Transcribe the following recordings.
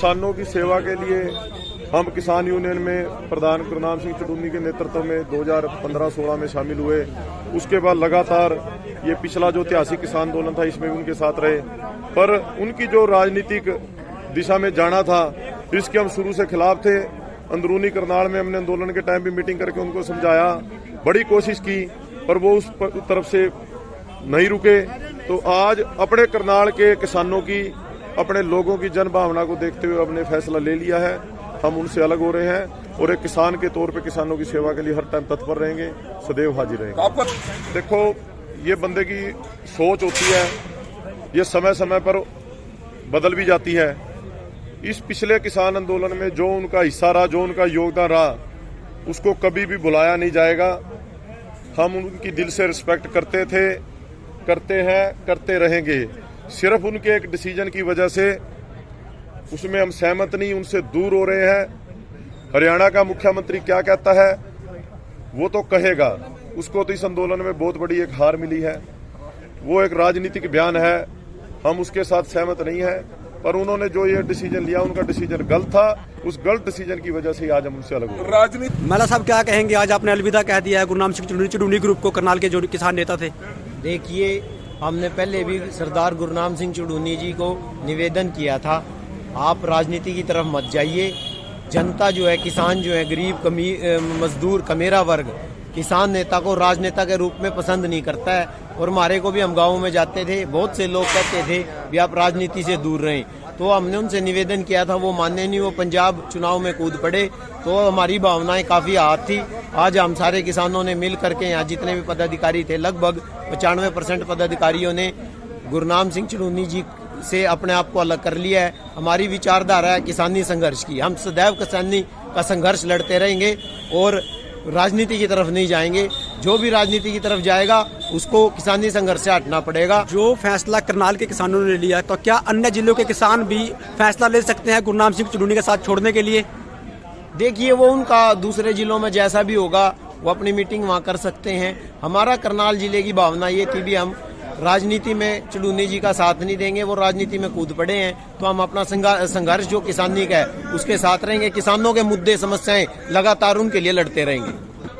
किसानों की सेवा के लिए हम किसान यूनियन में प्रधान गुरनाम सिंह चुडूनी के नेतृत्व में 2015-16 में शामिल हुए। उसके बाद लगातार ये पिछला जो ऐतिहासिक किसान आंदोलन था इसमें भी उनके साथ रहे, पर उनकी जो राजनीतिक दिशा में जाना था इसके हम शुरू से खिलाफ थे। अंदरूनी करनाल में हमने आंदोलन के टाइम भी मीटिंग करके उनको समझाया, बड़ी कोशिश की, पर वो उस तरफ से नहीं रुके। तो आज अपने करनाल के किसानों की, अपने लोगों की जन भावना को देखते हुए हमने फैसला ले लिया है। हम उनसे अलग हो रहे हैं और एक किसान के तौर पे किसानों की सेवा के लिए हर टाइम तत्पर रहेंगे, सदैव हाजिर रहेंगे। देखो, ये बंदे की सोच होती है, ये समय समय पर बदल भी जाती है। इस पिछले किसान आंदोलन में जो उनका हिस्सा रहा, जो उनका योगदान रहा, उसको कभी भी भुलाया नहीं जाएगा। हम उनकी दिल से रिस्पेक्ट करते थे, करते हैं, करते रहेंगे। सिर्फ उनके एक डिसीजन की वजह से उसमें हम सहमत नहीं, उनसे दूर हो रहे हैं। हरियाणा का मुख्यमंत्री क्या कहता है वो तो कहेगा, उसको तो इस आंदोलन में बहुत बड़ी एक हार मिली है। वो एक राजनीतिक बयान है, हम उसके साथ सहमत नहीं है, पर उन्होंने जो ये डिसीजन लिया उनका डिसीजन गलत था। उस गलत डिसीजन की वजह से आज हम उनसे अलग हो। राजनीति मला साहब क्या कहेंगे, आज आपने अलविदा कह दिया है गुरनाम सिंह चुडूनी ग्रुप को, करनाल के जो किसान नेता थे। देखिए, हमने पहले भी सरदार गुरनाम सिंह चुडूनी जी को निवेदन किया था, आप राजनीति की तरफ मत जाइए। जनता जो है, किसान जो है, गरीब मजदूर कमेरा वर्ग किसान नेता को राजनेता के रूप में पसंद नहीं करता है। और हमारे को भी, हम गाँव में जाते थे, बहुत से लोग कहते थे भी आप राजनीति से दूर रहें, तो हमने उनसे निवेदन किया था, वो माने नहीं, वो पंजाब चुनाव में कूद पड़े। तो हमारी भावनाएं काफ़ी आहत थी। आज हम सारे किसानों ने मिल करके, यहाँ जितने भी पदाधिकारी थे, लगभग 95% पदाधिकारियों ने गुरनाम सिंह चुडूनी जी से अपने आप को अलग कर लिया है। हमारी विचारधारा है किसानी संघर्ष की, हम सदैव किसानी का संघर्ष लड़ते रहेंगे और राजनीति की तरफ नहीं जाएंगे। जो भी राजनीति की तरफ जाएगा उसको किसानी संघर्ष से हटना पड़ेगा। जो फैसला करनाल के किसानों ने लिया, तो क्या अन्य जिलों के किसान भी फैसला ले सकते हैं गुरनाम सिंह चुडूनी का साथ छोड़ने के लिए? देखिए, वो उनका दूसरे जिलों में जैसा भी होगा वो अपनी मीटिंग वहाँ कर सकते हैं। हमारा करनाल जिले की भावना ये थी भी हम राजनीति में चुडूनी जी का साथ नहीं देंगे, वो राजनीति में कूद पड़े हैं, तो हम अपना संघर्ष जो किसानी का है उसके साथ रहेंगे। किसानों के मुद्दे, समस्याएं लगातार उनके लिए लड़ते रहेंगे।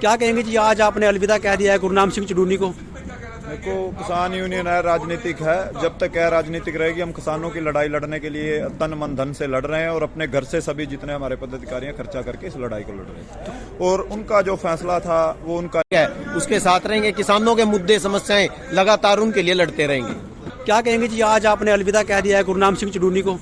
क्या कहेंगे जी, आज आपने अलविदा कह दिया है गुरनाम सिंह चुडूनी को? देखो, किसान यूनियन है, राजनीतिक है, जब तक है राजनीतिक रहेगी। हम किसानों की लड़ाई लड़ने के लिए तन मन धन से लड़ रहे हैं और अपने घर से सभी जितने हमारे पदाधिकारी हैं खर्चा करके इस लड़ाई को लड़ रहे हैं। और उनका जो फैसला था वो उनका है, उसके साथ रहेंगे। किसानों के मुद्दे, समस्याएं लगातार उनके लिए लड़ते रहेंगे। क्या कहेंगे जी, आज आपने अलविदा कह दिया है गुरनाम सिंह चुडूनी को?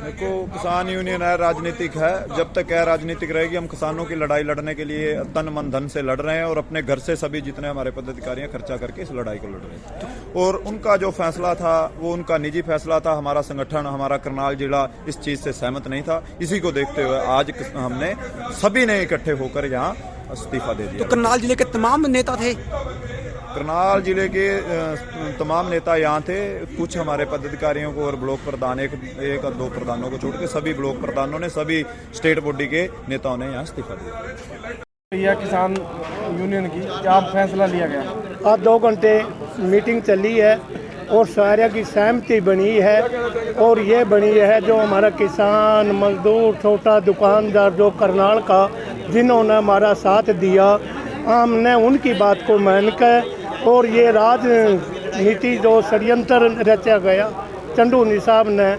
देखो, किसान यूनियन है, राजनीतिक है, जब तक है राजनीतिक रहेगी। हम किसानों की लड़ाई लड़ने के लिए तन मन धन से लड़ रहे हैं और अपने घर से सभी जितने हमारे पदाधिकारी हैं खर्चा करके इस लड़ाई को लड़ रहे हैं। और उनका जो फैसला था वो उनका निजी फैसला था। हमारा संगठन, हमारा करनाल जिला इस चीज से सहमत नहीं था। इसी को देखते हुए आज हमने सभी ने इकट्ठे होकर यहाँ इस्तीफा दे दिया। तो करनाल जिले के तमाम नेता थे? करनाल जिले के तमाम नेता यहाँ थे। कुछ हमारे पदाधिकारियों को और ब्लॉक प्रधान, एक और दो प्रधानों को छोड़ के सभी ब्लॉक प्रधानों ने, सभी स्टेट बॉडी के नेताओं ने यहाँ इस्तीफा दिया। किसान यूनियन की क्या फैसला लिया गया? आज 2 घंटे मीटिंग चली है और सारे की सहमति बनी है। और ये बनी है जो हमारा किसान मजदूर, छोटा दुकानदार जो करनाल का, जिन्होंने हमारा साथ दिया, हमने उनकी बात को मानकर, और ये राजनीति जो षड्यंत्र रचा गया चुडूनी साहब ने,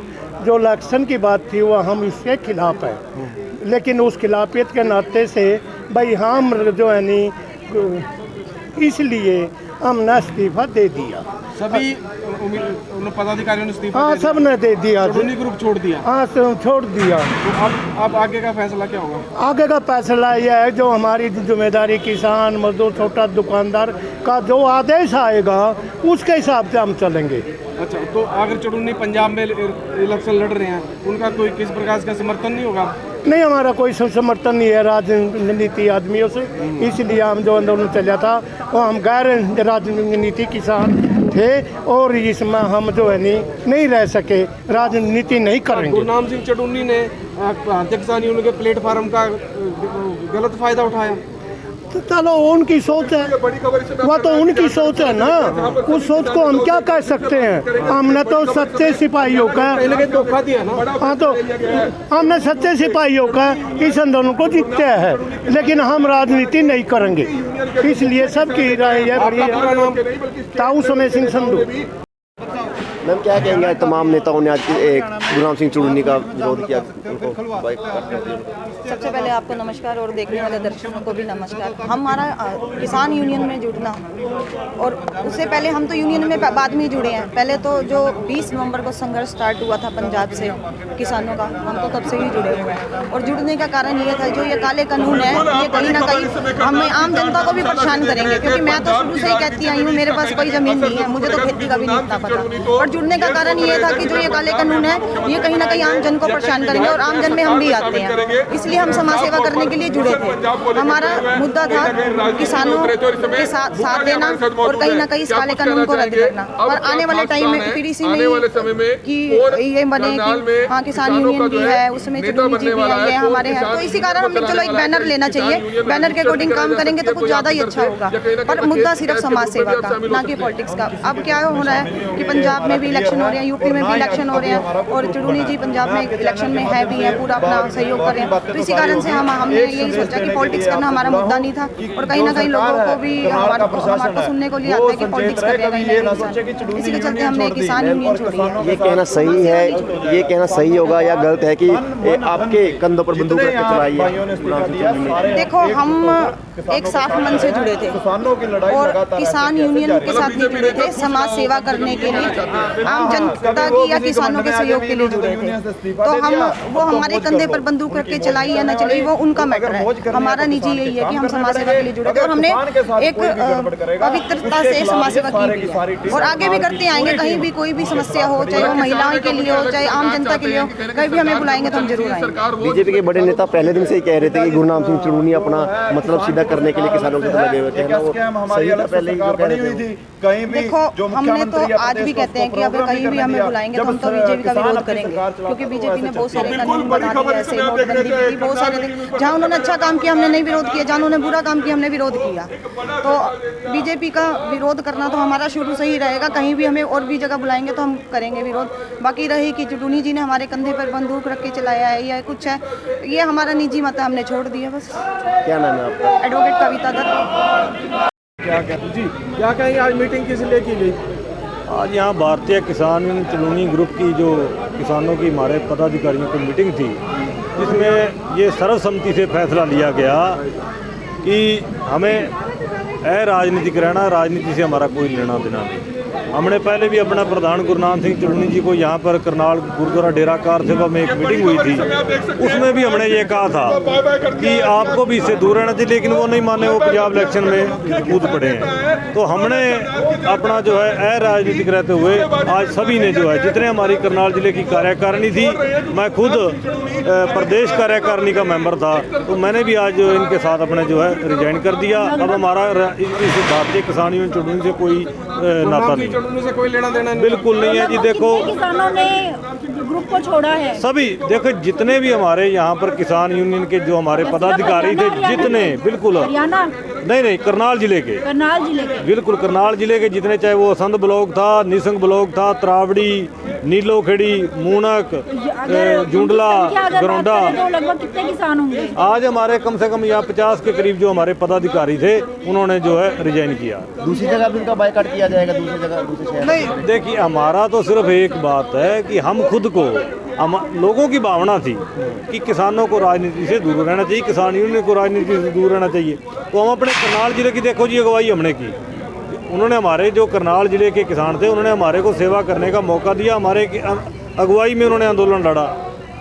जो इलेक्शन की बात थी वो हम इसके खिलाफ है। लेकिन उस खिलाफियत के नाते से भाई हम जो है नहीं, इसलिए हमने इस्तीफा दे दिया। सभी पदाधिकारियों ने इस्तीफा? हाँ, सब ने दे दिया। चुडूनी ग्रुप छोड़ दिया? हाँ, छोड़ दिया। तो अब आगे का फैसला क्या होगा? आगे का फैसला यह है जो हमारी जिम्मेदारी, किसान मजदूर, छोटा दुकानदार का जो आदेश आएगा उसके हिसाब से हम चलेंगे। अच्छा, तो अगर चुडूनी पंजाब में इलेक्शन लड़ रहे हैं, उनका कोई किस प्रकार का समर्थन नहीं होगा? नहीं, हमारा कोई समर्थन नहीं है राजनीति आदमियों से, इसलिए हम जो आंदोलन चला था वो हम गैर राजनीति किसान थे और इसमें हम जो है नहीं रह सके, राजनीति नहीं करेंगे। गुरनाम सिंह चुडूनी ने भारतीय किसान यूनियन के प्लेटफार्म का गलत फायदा उठाया। तो चलो उनकी सोच है, वह तो उनकी सोच है ना, उस सोच को हम क्या कह सकते हैं। हमने तो सच्चे सिपाहियों का धोखा दिया ना। हाँ, तो हमने सच्चे सिपाहियों का इस आंदोलन को जीतते हैं, लेकिन हम राजनीति नहीं करेंगे, इसलिए सबकी राय है। बड़ी ताऊ समय सिंह संधू। मैम क्या कहेंगे, आज तमाम नेताओं ने आज गुरनाम सिंह चुड़ूनी का विरोध किया, उनको सबसे पहले आपको नमस्कार और देखने वाले दर्शकों को भी नमस्कार। हमारा किसान यूनियन में जुड़ना, और उससे पहले हम तो यूनियन में बाद में जुड़े हैं। पहले तो जो 20 नवंबर को संघर्ष स्टार्ट हुआ था पंजाब से किसानों का, हम तो तब से ही जुड़े हुए हैं। और जुड़ने का कारण ये था, जो ये काले कानून है ये कहीं ना कहीं हमें आम जनता को भी परेशान करेंगे, क्योंकि मैं तो शुरू से ही कहती आई हूँ, मेरे पास कोई ज़मीन नहीं है, मुझे तो खेती का भी नहीं इतना पता। और जुड़ने का कारण ये था कि जो ये काले कानून है ये कहीं ना कहीं आम जन को परेशान करेंगे, और आम जन में हम भी आते हैं, इसलिए हम समाज सेवा करने के लिए जुड़े थे। हमारा मुद्दा था किसानों के साथ देना और कहीं ना कहीं इस काले कानून को रद्द करना। और आने वाले टाइम में फिर इसी में कि ये बने कि हाँ किसान यूनियन भी है, उसमें चुड़ूनी जी भी है, ये हमारे हैं, तो इसी कारण हमने चलो एक बैनर लेना चाहिए, बैनर के अकॉर्डिंग काम करेंगे तो कुछ ज़्यादा ही अच्छा होगा। पर मुद्दा सिर्फ समाज सेवा का, ना कि पॉलिटिक्स का। अब क्या हो रहा है कि पंजाब में भी इलेक्शन हो रहे हैं, यूपी में भी इलेक्शन हो रहे हैं, और चुड़ूनी जी पंजाब में इलेक्शन में है भी है, पूरा अपना सहयोग कर रहे हैं। तो इसी कारण से हमने यही सोचा कि पॉलिटिक्स करना हमारा मुद्दा नहीं था, और कहीं ना कहीं लोगों को भी हमारे को सुनने को लिए आता है कि पॉलिटिक्स कर रहे हैं, इसी के चलते हमने किसान यूनियन छोड़ी है। ये कहना सही है, ये कहना सही होगा या गलत है कि आपके कंधों पर बंदूक रख के चलाई है? देखो, हम एक साफ मन से जुड़े थे और किसान यूनियन के साथ नहीं जुड़े थे, समाज सेवा करने के लिए, आम जनता की या किसानों के सहयोग के लिए जुड़े थे। तो हम वो हमारे कंधे पर बंदूक रख के चलाई या न चलाई वो उनका मैटर है, हमारा निजी यही है कि हम समाज सेवा के लिए जुड़े थे, और हमने एक पवित्रता से समाज सेवा की और आगे भी करते आएंगे। कहीं भी कोई भी समस्या हो, चाहे वो महिलाओं के लिए हो, चाहे आम जनता के लिए हो, कहीं भी हमें बुलाएंगे तो हम जरूर आएंगे। बीजेपी के बड़े नेता पहले दिन से ही कह रहे थे कि गुरनाम सिंह चुड़ूनी अपना मतलब सीधा करने के लिए किसानों के साथ लगे हुए थे, वो सही था पहले ही जो कह रहे थे। देखो, हमने तो आज भी कहते हैं कि अगर कहीं भी हमें बुलाएंगे तो हम तो बीजेपी का विरोध करेंगे, क्योंकि बीजेपी ने बहुत सारे कानून बना दिए, ऐसे नोटबंदी की, बहुत सारे थे। जहाँ उन्होंने अच्छा काम किया हमने नहीं विरोध किया, जहाँ उन्होंने बुरा काम किया हमने विरोध किया। तो बीजेपी का विरोध करना तो हमारा शुरू से ही रहेगा, कहीं भी हमें और भी जगह बुलाएंगे तो हम करेंगे विरोध। बाकी रही कि चुड़ूनी जी ने हमारे कंधे पर बंदूक रख के चलाया है या कुछ है, ये हमारा निजी मत है, हमने छोड़ दिया बस। क्या नाम है आपका? एडवोकेट कविता दत्त। क्या कहेंगे, आज मीटिंग किस लिए की गई? आज यहाँ भारतीय किसान यूनियन चुड़ूनी ग्रुप की जो किसानों की हमारे पदाधिकारियों की मीटिंग थी, जिसमें ये सर्वसम्मति से फैसला लिया गया कि हमें राजनीतिक रहना, राजनीति से हमारा कोई लेना देना नहीं। हमने पहले भी अपना प्रधान गुरनाम सिंह चुड़ूनी जी को यहाँ पर करनाल गुरुद्वारा डेरा कार सेवा में एक मीटिंग हुई थी, उसमें भी हमने ये कहा था कि आपको भी इससे दूर रहना चाहिए, लेकिन वो नहीं माने, वो पंजाब इलेक्शन में कूद पड़े हैं। तो हमने अपना जो है राजनीतिक रहते हुए आज सभी ने जो है, जितने हमारी करनाल जिले की कार्यकारिणी थी, मैं खुद प्रदेश कार्यकारिणी का मेंबर था, तो मैंने भी आज इनके साथ अपने जो है रिजाइन कर दिया। अब हमारा इस भारतीय किसान यूनियन चुड़ूनी से कोई नाता नहीं, से कोई लेना देना नहीं। बिल्कुल नहीं है जी। देखो, किसानों ने ग्रुप को छोड़ा है, सभी देखो, जितने भी हमारे यहाँ पर किसान यूनियन के जो हमारे पदाधिकारी थे, जितने, बिल्कुल नहीं, करनाल जिले के, बिल्कुल करनाल जिले के जितने, चाहे वो असंध ब्लॉक था, निसंग ब्लॉक था, त्रावड़ी, नीलोखेड़ी, मूनक, जुंडला, गरौंडा, लगभग कितने किसान होंगे? आज हमारे कम से कम यहाँ 50 के करीब जो हमारे पदाधिकारी थे, उन्होंने जो है रिजाइन किया। दूसरी जगह भी उनका बाइकाट किया जाएगा, दूसरी जगह, दूसरे शहर? नहीं, देखिए, हमारा तो सिर्फ एक बात है कि हम खुद को, लोगों की भावना थी कि किसानों को राजनीति से दूर रहना चाहिए, किसान यूनियन को राजनीति से दूर रहना चाहिए, तो हम अपने करनाल जिले की, देखो जी, अगुवाई हमने की। उन्होंने, हमारे जो करनाल जिले के किसान थे, उन्होंने हमारे को सेवा करने का मौका दिया, हमारे अगुवाई में उन्होंने आंदोलन लड़ा,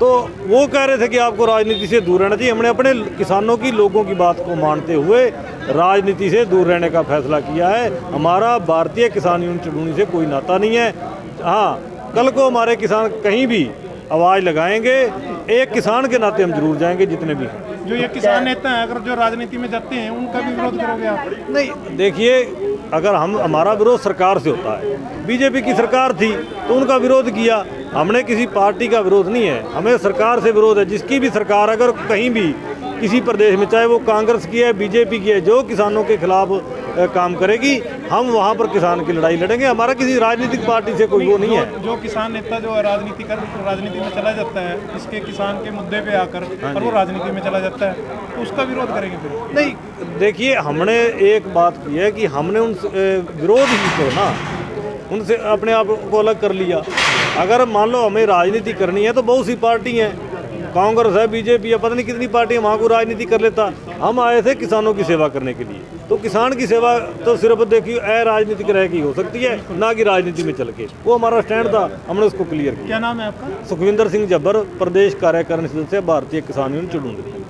तो वो कह रहे थे कि आपको राजनीति से दूर रहना चाहिए। हमने अपने किसानों की, लोगों की बात को मानते हुए राजनीति से दूर रहने का फैसला किया है। हमारा भारतीय किसान यूनियन चुड़ूनी से कोई नाता नहीं है। हाँ, कल को हमारे किसान कहीं भी आवाज़ लगाएंगे, एक किसान के नाते हम जरूर जाएंगे, जितने भी हैं। जो ये किसान नेता हैं, अगर जो राजनीति में जाते हैं, उनका भी विरोध करोगे आप? नहीं, देखिए, अगर हमारा विरोध सरकार से होता है, बीजेपी की सरकार थी तो उनका विरोध किया, हमने किसी पार्टी का विरोध नहीं है, हमें सरकार से विरोध है। जिसकी भी सरकार अगर कहीं भी किसी प्रदेश में, चाहे वो कांग्रेस की है, बीजेपी की है, जो किसानों के खिलाफ काम करेगी, हम वहाँ पर किसान की लड़ाई लड़ेंगे। हमारा किसी राजनीतिक पार्टी से कोई वो नहीं है। जो किसान नेता जो राजनीति में चला जाता है, इसके किसान के मुद्दे पे आकर और वो राजनीति में चला जाता है, तो उसका विरोध करेंगे फिर? नहीं, देखिए, हमने एक बात की है कि हमने उनसे विरोध ही तो ना, उनसे अपने आप को अलग कर लिया। अगर मान लो हमें राजनीति करनी है तो बहुत सी पार्टी हैं, कांग्रेस है, बीजेपी है, पता नहीं कितनी पार्टी है, वहाँ को राजनीति कर लेता। हम आए थे किसानों की सेवा करने के लिए, तो किसान की सेवा तो सिर्फ देखिए अराजनीतिक रह की हो सकती है, ना कि राजनीति में चल के। वो हमारा स्टैंड था, हमने उसको क्लियर किया। क्या नाम है आपका? सुखविंदर सिंह जब्बर, प्रदेश कार्यकारिणी सदस्य, भारतीय किसान यूनियन चुडूंडी।